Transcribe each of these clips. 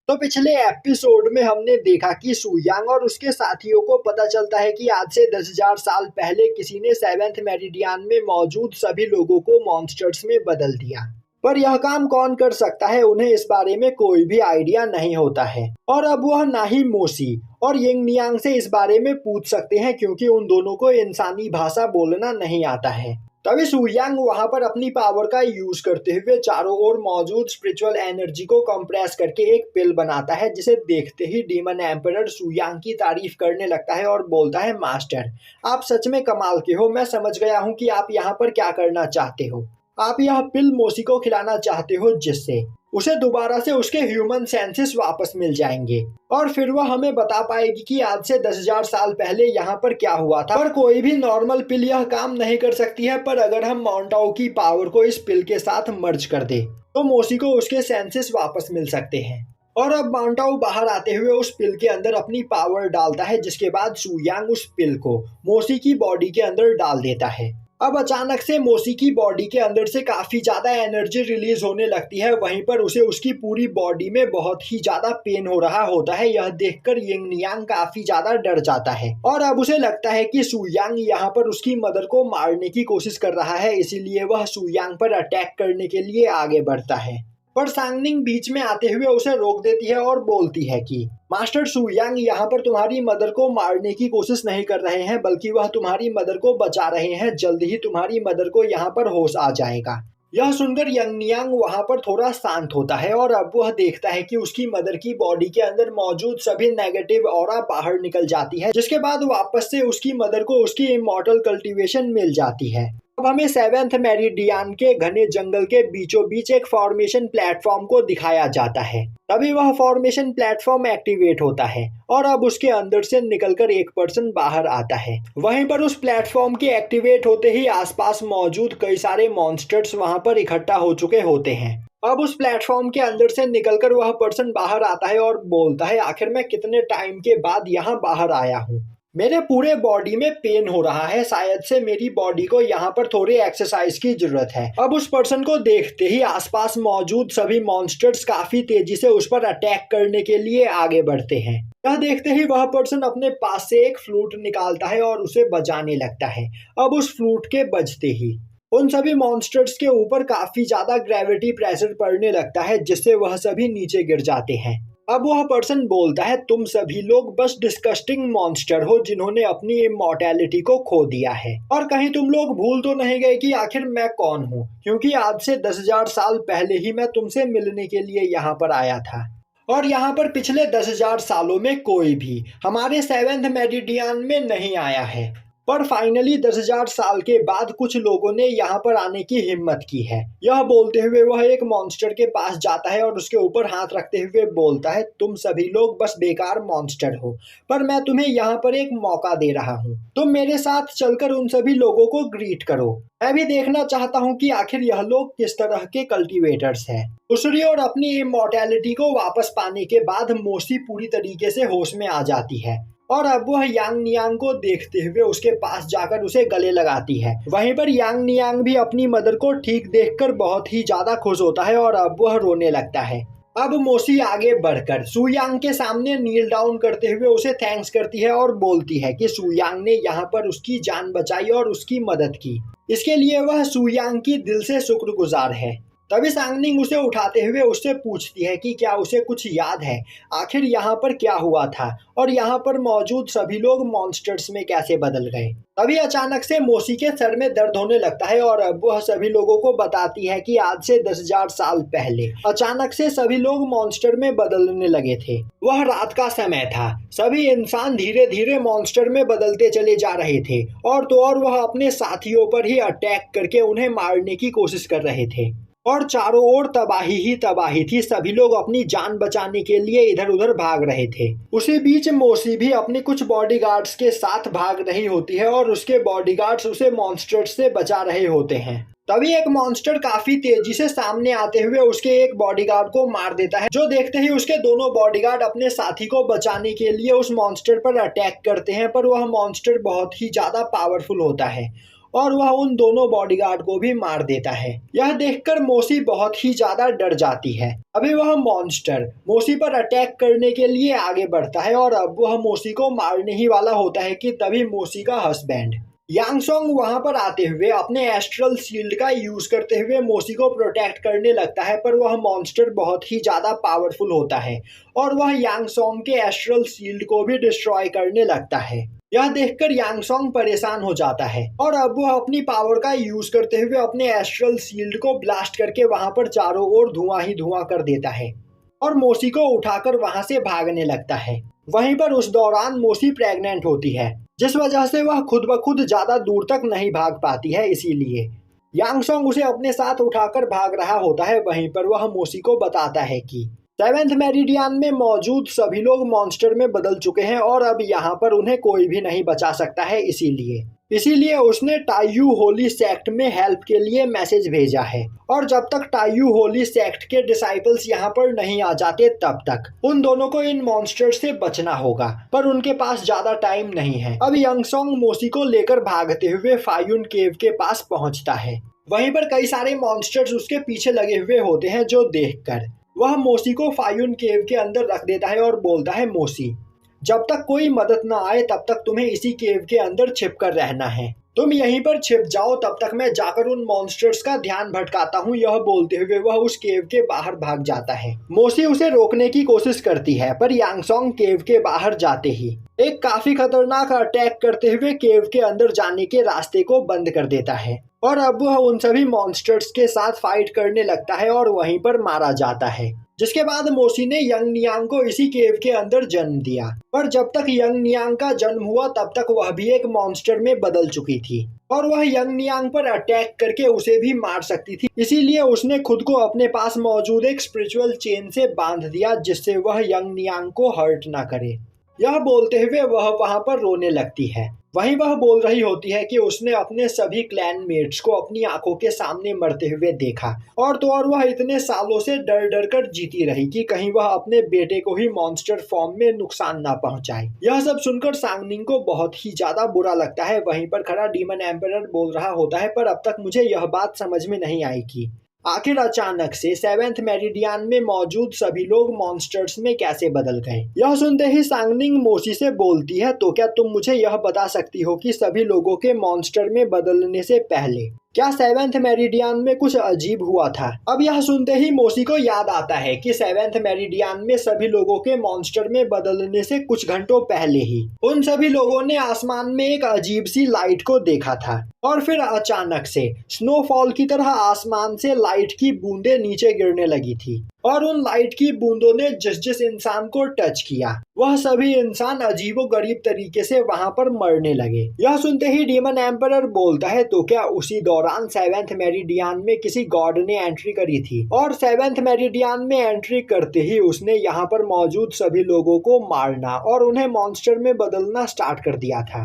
तो पिछले एपिसोड में हमने देखा कि सुयांग और उसके साथियों को पता चलता है कि आज से 10,000 साल पहले किसी ने सेवेंथ मेरिडियन में मौजूद सभी लोगों को मॉन्स्टर्स में बदल दिया। पर यह काम कौन कर सकता है, उन्हें इस बारे में कोई भी आइडिया नहीं होता है। और अब वह ना ही मोसी और यिंग नियांग से इस बारे में पूछ सकते हैं, क्योंकि उन दोनों को इंसानी भाषा बोलना नहीं आता है। तभी सुयांग वहां पर अपनी पावर का यूज करते हुए चारों ओर मौजूद स्पिरिचुअल एनर्जी को कंप्रेस करके एक पिल बनाता है, जिसे देखते ही डीमन एम्परर सुयांग की तारीफ करने लगता है और बोलता है, मास्टर आप सच में कमाल के हो। मैं समझ गया हूँ कि आप यहाँ पर क्या करना चाहते हो। आप यह पिल मोसी को खिलाना चाहते हो, जिससे उसे दोबारा से उसके ह्यूमन सेंसेस वापस मिल जाएंगे और फिर वह हमें बता पाएगी कि आज से 10,000 साल पहले यहाँ पर क्या हुआ था। पर कोई भी नॉर्मल पिल यह काम नहीं कर सकती है। पर अगर हम माउंटाओ की पावर को इस पिल के साथ मर्ज कर दे तो मोसी को उसके सेंसेस वापस मिल सकते हैं। और अब माउंटाओ बाहर आते हुए उस पिल के अंदर अपनी पावर डालता है, जिसके बाद सुयांग उस पिल को मोसी की बॉडी के अंदर डाल देता है। अब अचानक से मोसी की बॉडी के अंदर से काफी ज्यादा एनर्जी रिलीज होने लगती है। वहीं पर उसे उसकी पूरी बॉडी में बहुत ही ज्यादा पेन हो रहा होता है। यह देखकर यिंग नियांग काफी ज्यादा डर जाता है और अब उसे लगता है कि सुयांग यहाँ पर उसकी मदर को मारने की कोशिश कर रहा है, इसीलिए वह सुयांग पर अटैक करने के लिए आगे बढ़ता है। पर सांगनिंग बीच में आते हुए उसे रोक देती है और बोलती है कि मास्टर सुयांग यहाँ पर तुम्हारी मदर को मारने की कोशिश नहीं कर रहे हैं, बल्कि वह तुम्हारी मदर को बचा रहे हैं। जल्द ही तुम्हारी मदर को यहाँ पर होश आ जाएगा। यह सुनकर यंग नियांग वहां पर थोड़ा शांत होता है और अब वह देखता है कि उसकी मदर की बॉडी के अंदर मौजूद सभी नेगेटिव ऑरा बाहर निकल जाती है, जिसके बाद वापस से उसकी मदर को उसकी इमॉर्टल कल्टीवेशन मिल जाती है। अब हमें सेवेंथ मेरिडियन के घने जंगल के बीचों बीच एक फॉर्मेशन प्लेटफॉर्म को दिखाया जाता है। तभी वह फॉर्मेशन प्लेटफॉर्म एक्टिवेट होता है और अब उसके अंदर से निकलकर एक पर्सन बाहर आता है। वहीं पर उस प्लेटफॉर्म के एक्टिवेट होते ही आसपास मौजूद कई सारे मॉन्स्टर्स वहां पर इकट्ठा हो चुके होते हैं। अब उस प्लेटफॉर्म के अंदर से निकलकर वह पर्सन बाहर आता है और बोलता है, आखिर मैं कितने टाइम के बाद यहाँ बाहर आया हूँ। मेरे पूरे बॉडी में पेन हो रहा है, शायद से मेरी बॉडी को यहाँ पर थोड़ी एक्सरसाइज की जरूरत है। अब उस पर्सन को देखते ही आसपास मौजूद सभी मॉन्स्टर्स काफी तेजी से उस पर अटैक करने के लिए आगे बढ़ते हैं। यह देखते ही वह पर्सन अपने पास से एक फ्लूट निकालता है और उसे बजाने लगता है। अब उस फ्लूट के बजते ही उन सभी मॉन्स्टर्स के ऊपर काफी ज्यादा ग्रेविटी प्रेशर पड़ने लगता है, जिससे वह सभी नीचे गिर जाते हैं। अब वह पर्सन बोलता है, तुम सभी लोग बस डिस्कस्टिंग मॉन्स्टर हो जिन्होंने अपनी इमॉर्टैलिटी को खो दिया है। और कहीं तुम लोग भूल तो नहीं गए कि आखिर मैं कौन हूँ, क्योंकि आज से 10,000 साल पहले ही मैं तुमसे मिलने के लिए यहाँ पर आया था। और यहाँ पर पिछले 10,000 सालों में कोई भी हमारे सेवेंथ मेरिडियन में नहीं आया है। पर फाइनली 10,000 साल के बाद कुछ लोगों ने यहाँ पर आने की हिम्मत की है। यह बोलते हुए वह एक मॉन्स्टर के पास जाता है और उसके ऊपर हाथ रखते हुए बोलता है, तुम सभी लोग बस बेकार मॉन्स्टर हो, पर मैं तुम्हें यहाँ पर एक मौका दे रहा हूँ। तुम मेरे साथ चलकर उन सभी लोगों को ग्रीट करो। मैं भी देखना चाहता हूँ कि आखिर यह लोग किस तरह के कल्टीवेटर्स हैं। दूसरी ओर अपनी इमॉर्टैलिटी को वापस पाने के बाद मोसी पूरी तरीके से होश में आ जाती है और अब वह यांग नियांग को देखते हुए उसके पास जाकर उसे गले लगाती है। वहीं पर यांग नियांग भी अपनी मदर को ठीक देखकर बहुत ही ज्यादा खुश होता है और अब वह रोने लगता है। अब मोसी आगे बढ़कर सुयांग के सामने नील डाउन करते हुए उसे थैंक्स करती है और बोलती है कि सुयांग ने यहाँ पर उसकी जान बचाई और उसकी मदद की, इसके लिए वह सुयांग की दिल से शुक्रगुजार है। तभी सांगनिंग उसे उठाते हुए उससे पूछती है कि क्या उसे कुछ याद है, आखिर यहाँ पर क्या हुआ था और यहाँ पर मौजूद सभी लोग मॉन्स्टर्स में कैसे बदल गए। तभी अचानक से मोसी के सर में दर्द होने लगता है और अब वह सभी लोगों को बताती है कि आज से 10,000 साल पहले अचानक से सभी लोग मॉन्स्टर में बदलने लगे थे। वह रात का समय था, सभी इंसान धीरे धीरे मॉन्स्टर में बदलते चले जा रहे थे और तो और वह अपने साथियों पर ही अटैक करके उन्हें मारने की कोशिश कर रहे थे और चारों ओर तबाही ही तबाही थी। सभी लोग अपनी जान बचाने के लिए इधर उधर भाग रहे थे। उसी बीच मोसी भी अपने कुछ बॉडीगार्ड्स के साथ भाग रही होती है और उसके बॉडीगार्ड्स उसे मॉन्स्टर्स से बचा रहे होते हैं। तभी एक मॉन्स्टर काफी तेजी से सामने आते हुए उसके एक बॉडीगार्ड को मार देता है, जो देखते ही उसके दोनों बॉडीगार्ड अपने साथी को बचाने के लिए उस मॉन्स्टर पर अटैक करते हैं। पर वह मॉन्स्टर बहुत ही ज्यादा पावरफुल होता है और वह उन दोनों बॉडीगार्ड को भी मार देता है। यह देखकर मोसी बहुत ही ज्यादा डर जाती है। अभी वह मॉन्स्टर मोसी पर अटैक करने के लिए आगे बढ़ता है और अब वह मोसी को मारने ही वाला होता है कि तभी मोसी का हस्बैंड यांग सोंग वहां पर आते हुए अपने एस्ट्रल शील्ड का यूज करते हुए मोसी को प्रोटेक्ट करने लगता है, पर वह मॉन्स्टर बहुत ही ज्यादा पावरफुल होता है और वह यांग सोंग के एस्ट्रल शील्ड को भी डिस्ट्रॉय करने लगता है। यह देखकर यांग सोंग परेशान हो जाता है और अब वह अपनी पावर का यूज करते हुए अपने एस्ट्रल शील्ड को ब्लास्ट करके वहां पर चारों ओर धुआं ही धुआं कर देता है और मोसी को उठाकर वहां से भागने लगता है। वहीं पर उस दौरान मोसी प्रेग्नेंट होती है, जिस वजह से वह खुद ब खुद ज्यादा दूर तक नहीं भाग पाती है। इसीलिए यांग सोंग उसे अपने साथ उठाकर भाग रहा होता है। वहीं पर वह मोसी को बताता है कि 7वें मेरिडियन में मौजूद सभी लोग मॉन्स्टर में बदल चुके हैं और अब यहाँ पर उन्हें कोई भी नहीं बचा सकता है। इसीलिए उसने टाइयू होली सेक्ट में हेल्प के लिए मैसेज भेजा है और जब तक टाइयू होली सेक्ट के डिसाइपल्स यहाँ पर नहीं आ जाते तब तक उन दोनों को इन मॉन्स्टर से बचना होगा, पर उनके पास ज्यादा टाइम नहीं है। अब यांग सोंग मोसी को लेकर भागते हुए फायुन केव के पास पहुंचता है। वहीं पर कई सारे मॉन्स्टर्स उसके पीछे लगे हुए होते हैं, जो देखकर वह मोसी को फायुन केव के अंदर रख देता है और बोलता है, मोसी जब तक कोई मदद न आए तब तक तुम्हें इसी केव के अंदर छिप कर रहना है। तुम यहीं पर छिप जाओ, तब तक मैं जाकर उन मॉन्स्टर्स का ध्यान भटकाता हूँ। यह बोलते हुए वह उस केव के बाहर भाग जाता है। मोसी उसे रोकने की कोशिश करती है, पर यांग सोंग केव के बाहर जाते ही एक काफी खतरनाक अटैक करते हुए केव के अंदर जाने के रास्ते को बंद कर देता है और अब वह उन सभी मॉन्स्टर्स के साथ फाइट करने लगता है और वहीं पर मारा जाता है। जिसके बाद मोसी ने यंग नियांग को इसी केव के अंदर जन्म दिया, पर जब तक यंग नियांग का जन्म हुआ तब तक वह भी एक मॉन्स्टर में बदल चुकी थी और वह यंग नियांग पर अटैक करके उसे भी मार सकती थी। इसीलिए उसने खुद को अपने पास मौजूद एक स्पिरिचुअल चेन से बांध दिया, जिससे वह यंग नियांग को हर्ट ना करे। यह बोलते हुए वह वहां पर रोने लगती है। वहीं वह बोल रही होती है कि उसने अपने सभी क्लैन मेट्स को अपनी आंखों के सामने मरते हुए देखा और तो और वह इतने सालों से डर डर कर जीती रही कि कहीं वह अपने बेटे को ही मॉन्स्टर फॉर्म में नुकसान ना पहुंचाए। यह सब सुनकर सांगनिंग को बहुत ही ज्यादा बुरा लगता है। वहीं पर खड़ा डीमन एम्परर बोल रहा होता है, पर अब तक मुझे यह बात समझ में नहीं आई कि आखिर अचानक से 7वें मेरिडियन में मौजूद सभी लोग मॉन्स्टर्स में कैसे बदल गए। यह सुनते ही सांगनिंग मोसी से बोलती है, तो क्या तुम मुझे यह बता सकती हो कि सभी लोगों के मॉन्स्टर में बदलने से पहले क्या 7वें मेरिडियन में कुछ अजीब हुआ था। अब यह सुनते ही मोसी को याद आता है कि 7वें मेरिडियन में सभी लोगों के मॉन्स्टर में बदलने से कुछ घंटों पहले ही उन सभी लोगों ने आसमान में एक अजीब सी लाइट को देखा था और फिर अचानक से स्नोफॉल की तरह आसमान से लाइट की बूंदें नीचे गिरने लगी थी और उन लाइट की बूंदों ने जिस जिस इंसान को टच किया वह सभी इंसान अजीबोगरीब तरीके से वहां पर मरने लगे। यह सुनते ही डीमन एम्परर बोलता है, तो क्या उसी दौरान 7वें मेरिडियन में किसी गॉड ने एंट्री करी थी और 7वें मेरिडियन में एंट्री करते ही उसने यहाँ पर मौजूद सभी लोगों को मारना और उन्हें मॉन्स्टर में बदलना स्टार्ट कर दिया था।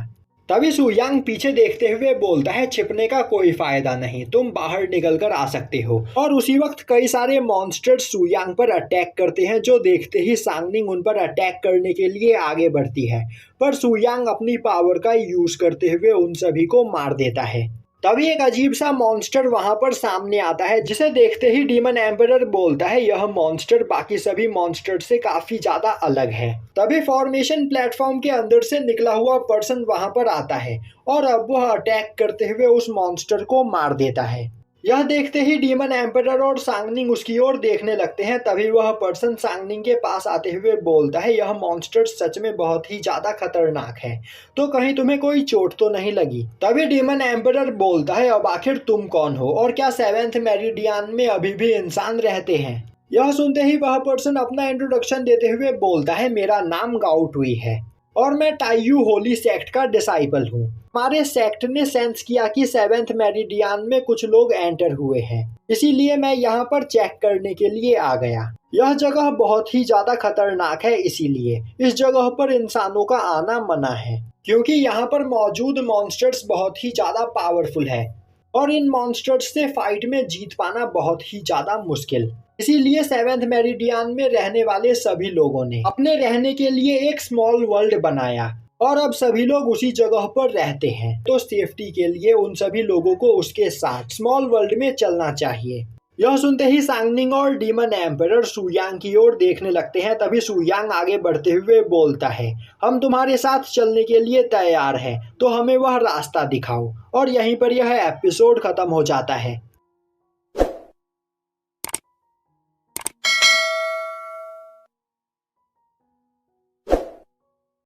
तभी सु यांग पीछे देखते हुए बोलता है, छिपने का कोई फायदा नहीं, तुम बाहर निकल कर आ सकते हो। और उसी वक्त कई सारे मॉन्स्टर्स सु यांग पर अटैक करते हैं, जो देखते ही सांगनिंग उन पर अटैक करने के लिए आगे बढ़ती है, पर सु यांग अपनी पावर का यूज करते हुए उन सभी को मार देता है। तभी एक अजीब सा मॉन्स्टर वहां पर सामने आता है, जिसे देखते ही डीमन एम्परर बोलता है, यह मॉन्स्टर बाकी सभी मॉन्स्टर से काफी ज्यादा अलग है। तभी फॉर्मेशन प्लेटफॉर्म के अंदर से निकला हुआ पर्सन वहां पर आता है और अब वह अटैक करते हुए उस मॉन्स्टर को मार देता है। यह देखते ही डीमन एम्परर और सांगनिंग उसकी ओर देखने लगते हैं। तभी वह पर्सन सांगनिंग के पास आते हुए बोलता है, यह मॉन्स्टर सच में बहुत ही ज्यादा खतरनाक है, तो कहीं तुम्हें कोई चोट तो नहीं लगी। तभी डीमन एम्परर बोलता है, अब आखिर तुम कौन हो और क्या 7वें मेरिडियन में अभी भी इंसान रहते हैं। यह सुनते ही वह पर्सन अपना इंट्रोडक्शन देते हुए बोलता है, मेरा नाम गाओटुई है और मैं टाइयू होली सेक्ट का डिसाइपल हूँ। हमारे सेक्ट ने सेंस किया कि 7वें मेरिडियन में कुछ लोग एंटर हुए हैं, इसीलिए मैं यहाँ पर चेक करने के लिए आ गया। यह जगह बहुत ही ज्यादा खतरनाक है, इसीलिए इस जगह पर इंसानों का आना मना है, क्योंकि यहाँ पर मौजूद मॉन्स्टर्स बहुत ही ज्यादा पावरफुल है और इन मॉन्स्टर्स से फाइट में जीत पाना बहुत ही ज्यादा मुश्किल। इसीलिए 7वें मेरिडियन में रहने वाले सभी लोगों ने अपने रहने के लिए एक स्मॉल वर्ल्ड बनाया और अब सभी लोग उसी जगह पर रहते हैं, तो सेफ्टी के लिए उन सभी लोगों को उसके साथ स्मॉल वर्ल्ड में चलना चाहिए। यह सुनते ही सांगनिंग और डीमन एम्परर सुयांग की ओर देखने लगते हैं। तभी सुयांग आगे बढ़ते हुए बोलता है, हम तुम्हारे साथ चलने के लिए तैयार हैं, तो हमें वह रास्ता दिखाओ। और यहीं पर यह एपिसोड खत्म हो जाता है।